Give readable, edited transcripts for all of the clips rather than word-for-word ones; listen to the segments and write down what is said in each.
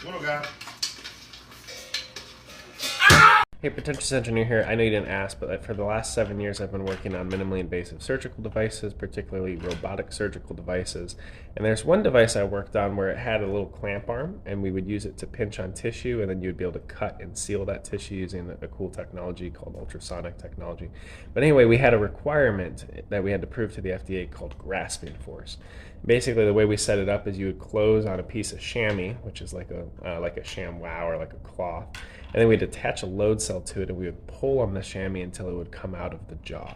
Little guy. Hey, Pretentious Engineer here. I know you didn't ask, but for the last 7 years, I've been working on minimally invasive surgical devices, particularly robotic surgical devices. And there's one device I worked on where it had a little clamp arm, and we would use it to pinch on tissue, and then you'd be able to cut and seal that tissue using a cool technology called ultrasonic technology. But anyway, we had a requirement that we had to prove to the FDA called grasping force. Basically, the way we set it up is you would close on a piece of chamois, which is like a sham wow or like a cloth, and then we'd attach a load cell to it, and we would pull on the chamois until it would come out of the jaw.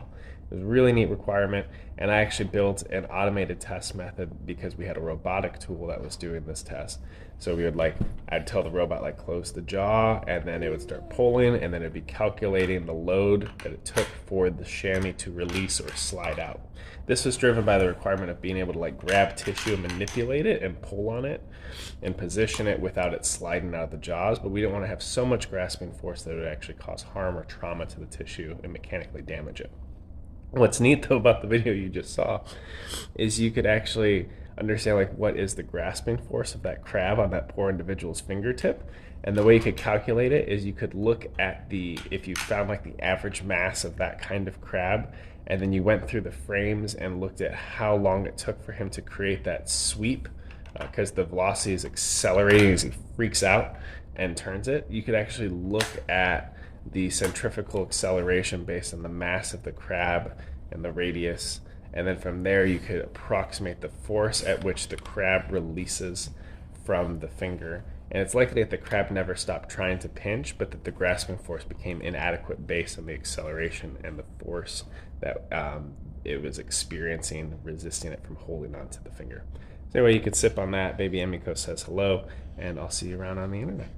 It was a really neat requirement, and I actually built an automated test method because we had a robotic tool that was doing this test. So we would I'd tell the robot close the jaw, and then it would start pulling, and then it'd be calculating the load that it took for the chamois to release or slide out. This was driven by the requirement of being able to grab tissue and manipulate it and pull on it and position it without it sliding out of the jaws, but we didn't want to have so much grasping force that it would actually cause harm or trauma to the tissue and mechanically damage it. What's neat though about the video you just saw is you could actually understand what is the grasping force of that crab on that poor individual's fingertip. And the way you could calculate it is you could look at if you found the average mass of that kind of crab, and then you went through the frames and looked at how long it took for him to create that sweep, because the velocity is accelerating as he freaks out and turns it. You could actually look at the centrifugal acceleration based on the mass of the crab and the radius, and then from there you could approximate the force at which the crab releases from the finger. And it's likely that the crab never stopped trying to pinch, but that the grasping force became inadequate based on the acceleration and the force that it was experiencing, resisting it from holding onto the finger. So anyway, you could sip on that. Baby Emiko says hello, and I'll see you around on the internet.